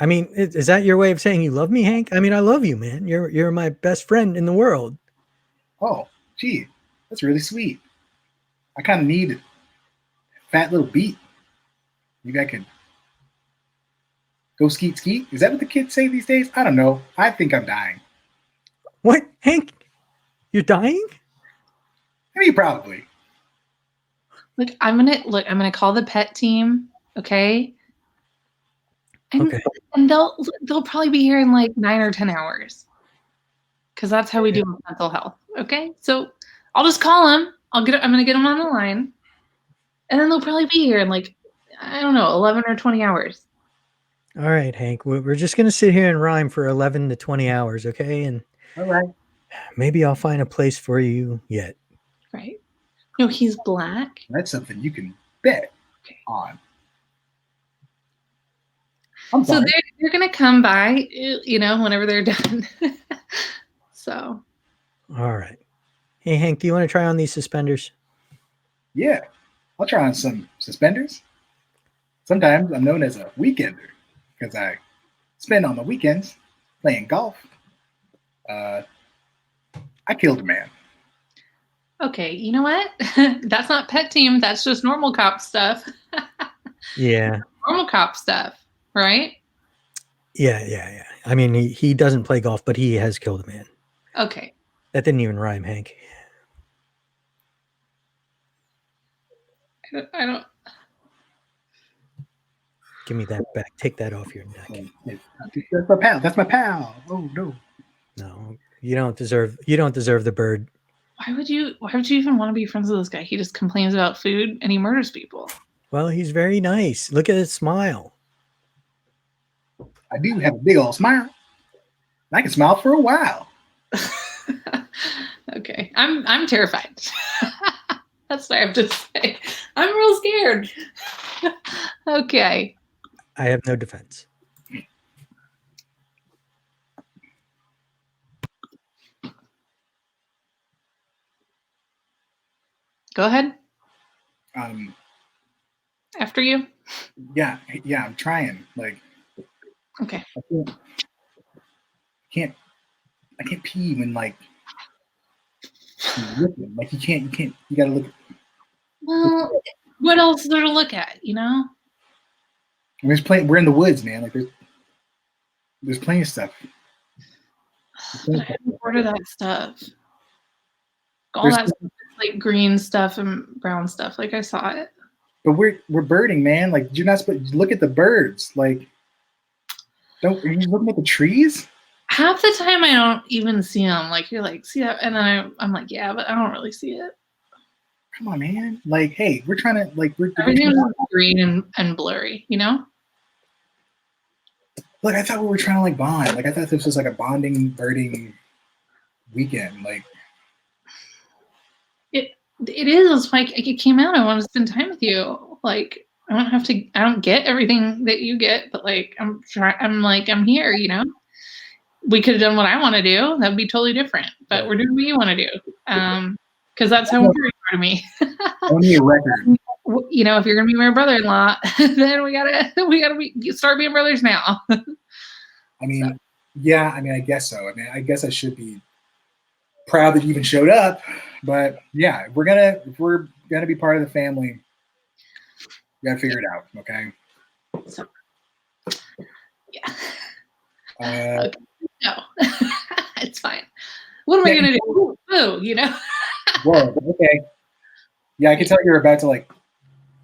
I mean, is that your way of saying you love me, Hank? I mean, I love you, man. You're my best friend in the world. Oh, gee, that's really sweet. I kind of need a fat little beat. Maybe I could go skeet skeet. Is that what the kids say these days? I don't know. I think I'm dying. What, Hank? You're dying? I mean, probably. Look, I'm gonna call the pet team, okay? And, Okay. and they'll probably be here in like 9 or 10 hours. Because that's how we do with mental health. Okay? So I'll just call them. I'm gonna get them on the line. And then they'll probably be here in like, I don't know, 11 or 20 hours. All right, Hank. We're just going to sit here and rhyme for 11 to 20 hours, okay? And All right. maybe I'll find a place for you yet. Right? No, he's black. That's something you can bet on. So they're gonna come by, you know, whenever they're done. So. All right. Hey, Hank, do you want to try on these suspenders? Yeah, I'll try on some suspenders. Sometimes I'm known as a weekender because I spend on the weekends playing golf. I killed a man. Okay, you know what? That's not pet team. That's just normal cop stuff. Yeah. Normal cop stuff, right? Yeah. I mean, he doesn't play golf, but he has killed a man. Okay. That didn't even rhyme, Hank. I don't. Give me that back. Take that off your neck. That's my pal. That's my pal. Oh no. No, you don't deserve the bird. Why would you even want to be friends with this guy? He just complains about food and he murders people. Well, he's very nice. Look at his smile. I do have a big old smile. I can smile for a while. Okay. I'm terrified. That's what I have to say. I'm real scared. Okay. I have no defense. Go ahead. After you. Yeah, I'm trying. Like, okay. I can't pee when like you're looking. Like you can't. You gotta look. Well, what else is there to look at? You know. We're in the woods, man. Like there's plenty of stuff. But I haven't ordered that stuff. All that stuff, like green stuff and brown stuff. Like I saw it. But we're birding, man. Like you're not supposed to look at the birds. Like, are you looking at the trees? Half the time I don't even see them. Like you're like, see that, and then I'm like, yeah, but I don't really see it. Come on, man. Like, hey, we're trying to everything's green and blurry, you know. Look, I thought we were trying to like bond. Like I thought this was like a bonding birding weekend. Like it is. It's like it came out. I want to spend time with you. Like I don't get everything that you get, but like I'm here, you know. We could have done what I want to do. That would be totally different. But we're doing what you want to do. Because that's how important you are to me. Only a record. You know, if you're gonna be my brother-in-law, then we gotta start being brothers now. I mean, yeah. I mean, I guess so. I mean, I guess I should be proud that you even showed up. But yeah, if we're gonna be part of the family, we gotta figure it out. Okay. So, yeah. Okay. No, it's fine. What am I gonna do? Ooh, you know. Whoa. Okay. Yeah, I can tell you're about to like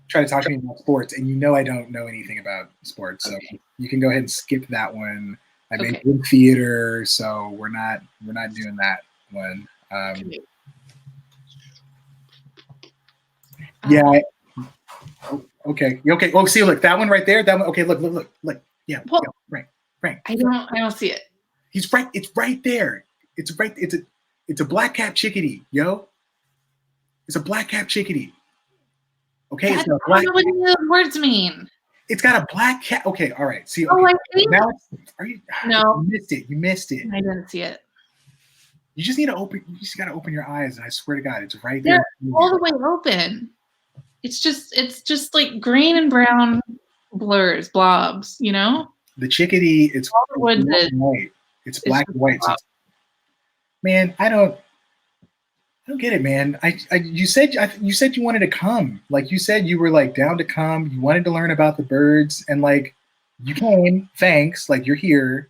try to talk to me about sports, and you know I don't know anything about sports, so you can go ahead and skip that one. I mean, in theater, so we're not doing that one. Yeah. Okay. Okay. Oh, see, look, that one right there. That one. Okay, look. Yeah. Well, yeah, right. I don't see it. He's right. It's right there. It's right. It's a black cap chickadee, yo. It's a black cap chickadee. Okay, I don't know what those words mean. It's got a black cap. Okay, all right. See, Oh, okay. I think. Now, No, you missed it. You missed it. I didn't see it. You just need to open. You just got to open your eyes, and I swear to God, it's right there. They're all the way open. It's just like green and brown blurs, blobs. You know. The chickadee. It's black and white. It's black and white. So man, I don't get it, man. You said you wanted to come. Like you said you were like down to come. You wanted to learn about the birds, and like you came. Thanks. Like you're here.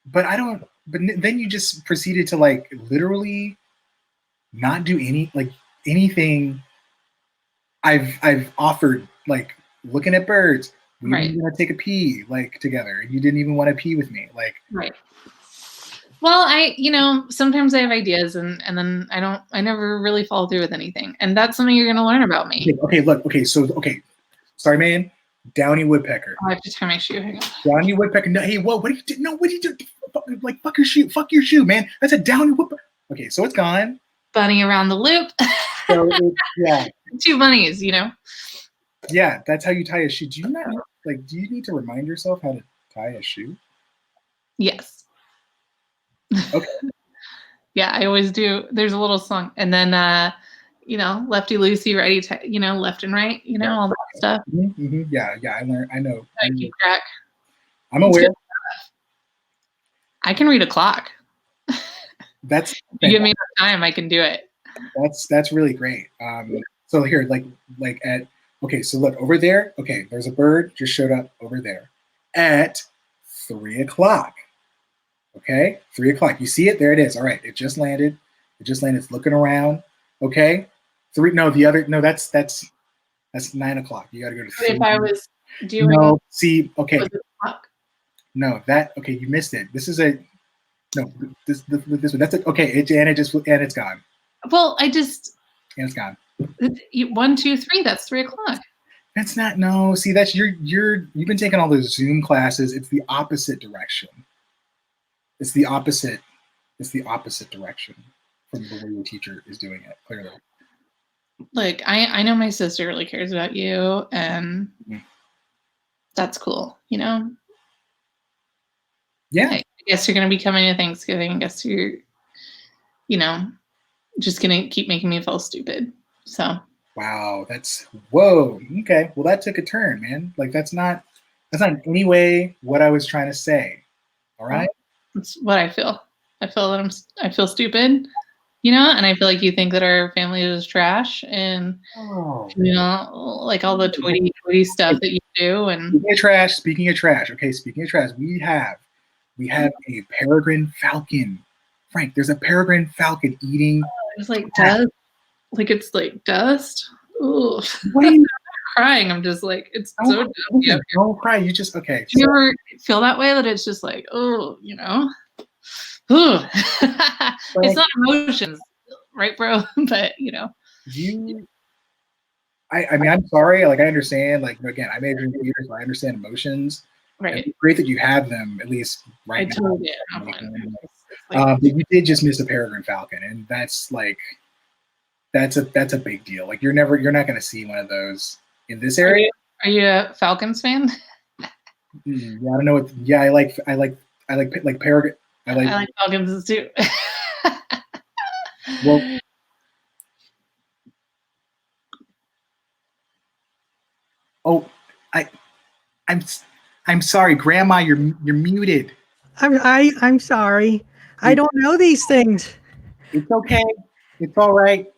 But I don't. But then you just proceeded to like literally not do anything I've offered, like looking at birds. We were gonna take a pee like together, and you didn't even want to pee with me. Like right. Well, sometimes I have ideas and then I never really follow through with anything. And that's something you're gonna learn about me. Okay, look, sorry, man. Downy woodpecker. I have to tie my shoe. Hang on. Downy woodpecker. No, hey, what do you do? No, what do you do? Like fuck your shoe, man. That's a downy woodpecker. Okay, so it's gone. Bunny around the loop. So yeah. 2 bunnies, you know. Yeah, that's how you tie a shoe. Do you need to remind yourself how to tie a shoe? Yes. Okay. Yeah, I always do. There's a little song, and then lefty loosey, righty, left and right, all that stuff. Mm-hmm. Yeah, I know. I keep track. I'm aware. I can read a clock. That's you give me enough time, I can do it. That's really great. So here, so look over there. Okay, there's a bird just showed up over there at 3 o'clock. Okay, 3 o'clock. You see it? There it is. All right, it just landed. It's looking around. Okay, that's 9 o'clock. You got to go to 3. If I was doing okay. No, okay, you missed it. This is this one. That's it. Okay, it's gone. Well, and it's gone. 1, 2, 3. That's 3 o'clock. That's not. No, see, that's you've been taking all those Zoom classes. It's the opposite direction. It's the opposite direction from the way your teacher is doing it, clearly. Like, I know my sister really cares about you, and that's cool, Yeah. I guess you're going to be coming to Thanksgiving. I guess you're, just going to keep making me feel stupid. So. Wow, whoa. Okay, well, that took a turn, man. Like, that's not in any way what I was trying to say. All right? That's what I feel. I feel that I feel stupid, and I feel like you think that our family is trash, and like all the toity stuff that you do. And speaking of trash. Okay, speaking of trash, we have a peregrine falcon. Frank, there's a peregrine falcon eating. It's like dust. Like it's like dust. Ooh. What are you crying? I'm just like, it's so dusty. Don't cry. You just okay. Do you ever feel that way? That it's just like, oh, Ooh. It's not emotions, right, bro? But I mean, I'm sorry. Like, I understand. Like, again, I majored in theater, so I understand emotions. Right. It's great that you have them at least right now. Totally but you did just miss a peregrine falcon, and that's like that's a big deal. Like, you're not going to see one of those in this area. Are you a Falcons fan? Yeah, I don't know what. Yeah, I like peregrine. I like Falcons too. Well, oh, I'm sorry, Grandma. You're muted. I'm sorry. I don't know these things. It's okay. It's all right.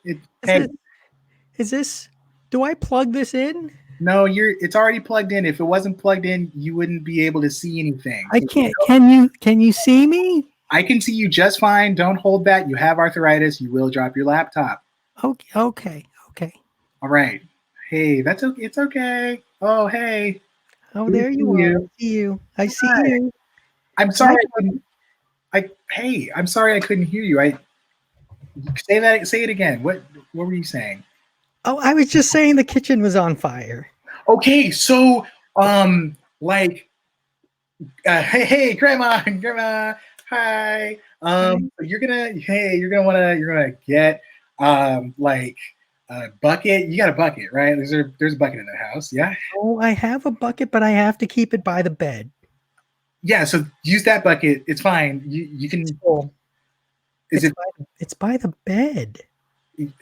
Is this? Do I plug this in? No, it's already plugged in. If it wasn't plugged in, you wouldn't be able to see anything. I can't. Can you see me? I can see you just fine. Don't hold back. You have arthritis. You will drop your laptop. Okay. All right. Hey, that's okay. It's okay. Oh, hey. Oh, there you are. I see you. I see you. I'm sorry. I'm sorry I couldn't hear you. Say it again. What were you saying? Oh, I was just saying the kitchen was on fire. Okay, so like hey grandma, hi. You're gonna get like a bucket. You got a bucket, right? There's a bucket in the house, yeah. Oh, I have a bucket, but I have to keep it by the bed. Yeah, so use that bucket. It's fine. You can. It's by the bed.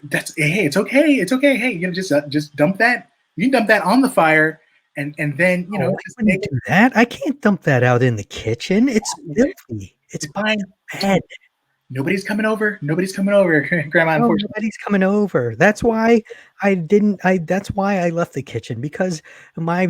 That's hey, it's okay. It's okay. Hey, you know, just dump that. You can dump that on the fire, and then you know. I wouldn't do that. I can't dump that out in the kitchen. It's filthy. It's by the bed. Nobody's coming over. Nobody's coming over, Grandma. No, nobody's coming over. That's why I didn't. That's why I left the kitchen, because my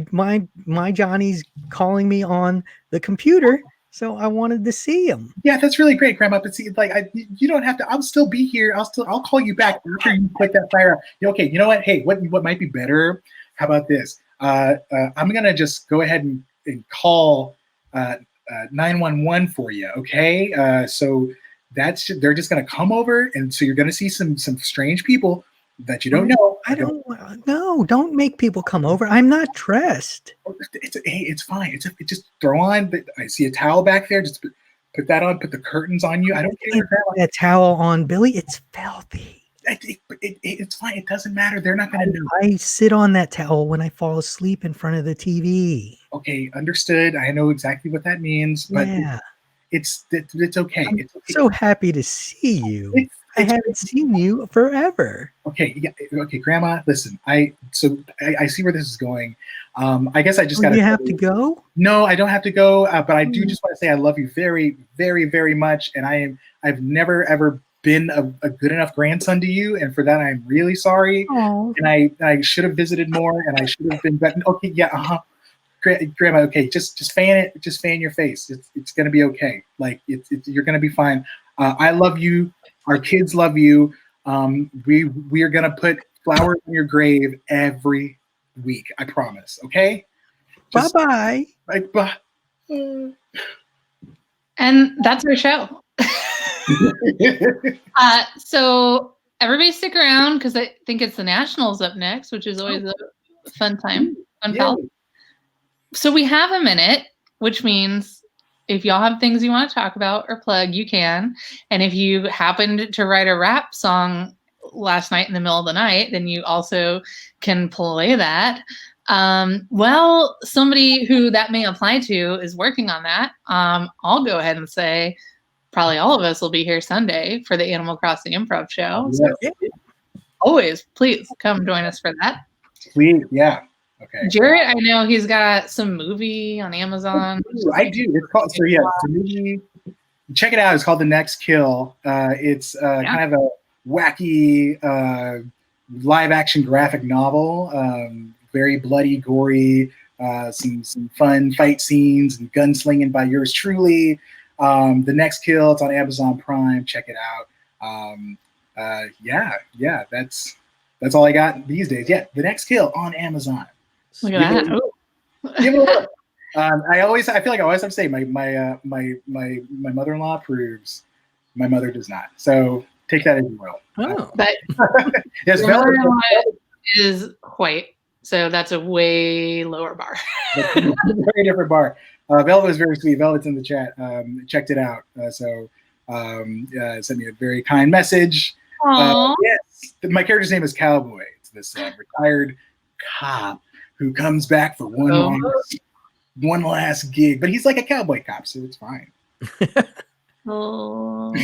Johnny's calling me on the computer, so I wanted to see him. Yeah, that's really great, Grandma. But see, like, you don't have to. I'll still be here. I'll call you back after you put that fire out. Okay, you know what? Hey, what might be better? How about this? I'm gonna just go ahead and call 911 for you. Okay, so they're just gonna come over, and so you're gonna see some strange people that you don't know. Don't make people come over. I'm not dressed. It's fine. It's just throw on. I see a towel back there. Just put that on. Put the curtains on you. I don't care. That towel on, Billy. It's filthy. It's fine. It doesn't matter. They're not going to know. I sit on that towel when I fall asleep in front of the TV. Okay, understood. I know exactly what that means, but yeah. It's okay. I'm so happy to see you. I haven't seen you forever. Okay, yeah, okay, Grandma. Listen, I see where this is going. I guess I just got. You have to go? No, I don't have to go. But I do just want to say I love you very, very, very much, and I've never ever been a good enough grandson to you, and for that I'm really sorry. Aww. And I should have visited more, and I should have been better. Okay, yeah, Grandma, okay, just fan it. Just fan your face. It's gonna be okay. Like you're gonna be fine. I love you. Our kids love you. We are gonna put flowers in your grave every week. I promise. Okay. Bye bye. Bye. And that's our show. So everybody stick around, because I think it's the Nationals up next, which is always a fun time. So we have a minute, which means if y'all have things you want to talk about or plug, you can. And if you happened to write a rap song last night in the middle of the night, then you also can play that. Well, somebody who that may apply to is working on that. I'll go ahead and say probably all of us will be here Sunday for the Animal Crossing Improv Show. So always, please come join us for that. Please, yeah. Okay. Jarrett, I know he's got some movie on Amazon. I do. It's called, so yeah, it's a movie. Check it out. It's called The Next Kill. It's kind of a wacky live action graphic novel. Very bloody, gory, some fun fight scenes and gunslinging by yours truly. The Next Kill. It's on Amazon Prime. Check it out. Yeah. That's all I got these days. Yeah, The Next Kill on Amazon. Look at that. Give it a look. I feel like I always have to say my mother-in-law approves. My mother does not. So take that as you will. Oh, but yes, mother-in-law is white, so that's a way lower bar. Very different bar. Velvet was very sweet. Velvet's in the chat. Checked it out. Sent me a very kind message. Yes, my character's name is Cowboy. It's this retired cop who comes back for one last gig, but he's like a cowboy cop, so it's fine. Ooh,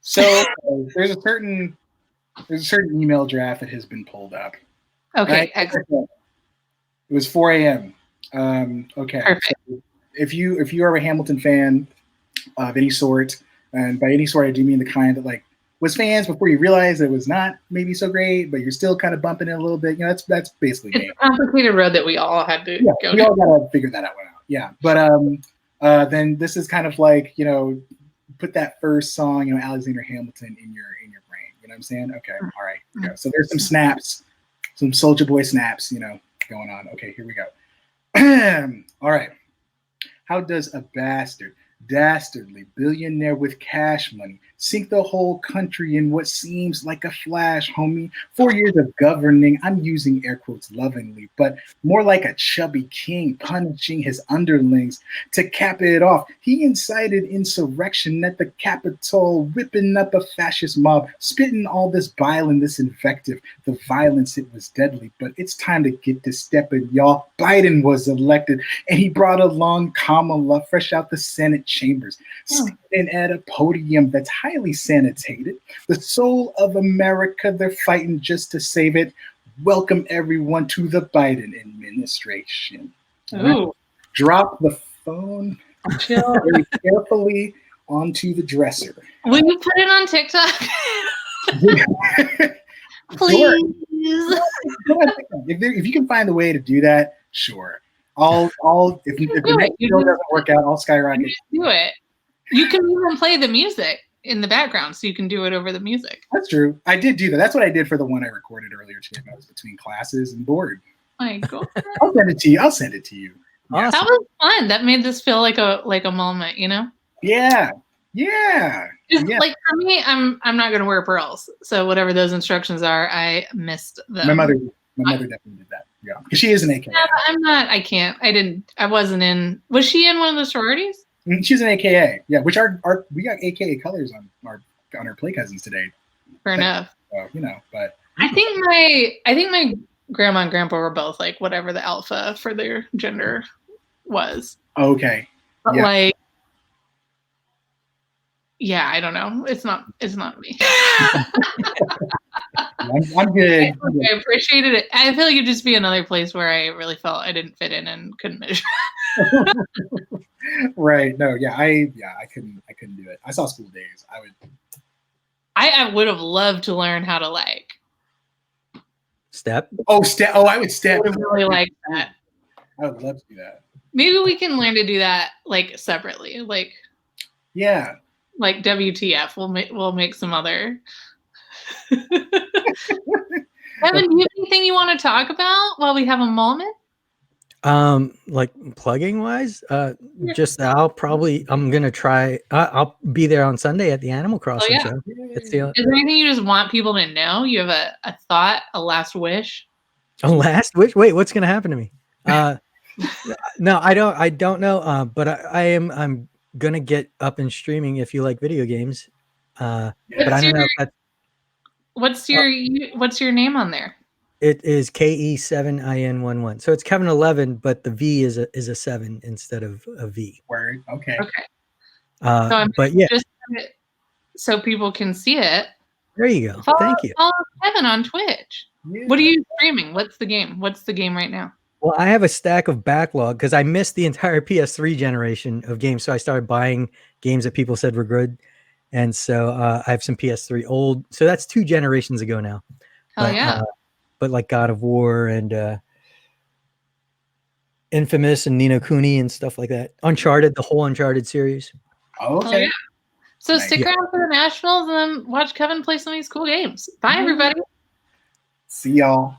so there's a certain email draft that has been pulled up. Okay, right? excellent. It was 4 a.m. Okay. Perfect. So if you are a Hamilton fan of any sort, and by any sort I do mean the kind that like was fans before you realized it was not maybe so great, but you're still kind of bumping it a little bit. You know, that's basically it's a complicated road that we all had to go. We all gotta figure that out. Yeah, but then this is kind of like, you know, put that first song, you know, Alexander Hamilton in your brain. You know what I'm saying? Okay, all right. Yeah. So there's some snaps, some Soulja Boy snaps, you know, going on. Okay, here we go. All right. How does a dastardly billionaire with cash money sink the whole country in what seems like a flash, homie. 4 years of governing, I'm using air quotes lovingly, but more like a chubby king punishing his underlings. To cap it off, he incited insurrection at the Capitol, whipping up a fascist mob, spitting all this bile and this invective. The violence, it was deadly, but it's time to get to stepping, y'all. Biden was elected, and he brought along Kamala fresh out the Senate chambers, standing at a podium that's highly sanitated. The soul of America, they're fighting just to save it. Welcome everyone to the Biden administration. Ooh. Drop the phone very carefully onto the dresser. Will you put it on TikTok? Please. If you can find a way to do that, sure. If the next show doesn't work out, I'll skyrocket. Do it. You can even play the music in the background, so you can do it over the music. That's true. I did do that. That's what I did for the one I recorded earlier today. I was between classes and bored. My God. I'll send it to you. Awesome. That was fun. That made this feel like a moment, you know? Yeah. Like for me, I'm not gonna wear pearls. So whatever those instructions are, I missed them. My mother definitely did that. Yeah. Because she is an AKA. Yeah, I'm not. I can't. I wasn't in. Was she in one of the sororities? She's an AKA. Yeah, which we got AKA colors on our play cousins today. Fair enough. But I think my grandma and grandpa were both like whatever the alpha for their gender was. Okay. But yeah, I don't know. It's not me. I'm good. I appreciated it. I feel like it'd just be another place where I really felt I didn't fit in and couldn't measure. Right. No. Yeah. I couldn't do it. I saw School Days. I would have loved to learn how to like step. Step. I would step. I would really like that. I would love to do that. Maybe we can learn to do that like separately. Like like WTF. We'll make some other. Kevin, do you have anything you want to talk about while we have a moment? Like plugging wise, just I'm gonna try. I'll be there on Sunday at the Animal Crossing show. Is there anything you just want people to know? You have a thought, a last wish? A last wish? Wait, what's gonna happen to me? No, I don't know. But I'm gonna get up and streaming if you like video games. But I don't know if that's. What's your name on there? It is KE7IN11. So it's Kevin 11, but the V is a 7 instead of a V. Word. Okay. But yeah. So people can see it. There you go. Thank you. Follow Kevin on Twitch. Yeah. What are you streaming? What's the game? What's the game right now? Well, I have a stack of backlog because I missed the entire PS3 generation of games. So I started buying games that people said were good. And so I have some PS3 old. So that's 2 generations ago now. But like God of War and Infamous and Ni no Kuni and stuff like that. Uncharted, the whole Uncharted series. Okay. So stick around for the Nationals and then watch Kevin play some of these cool games. Bye, everybody. See y'all.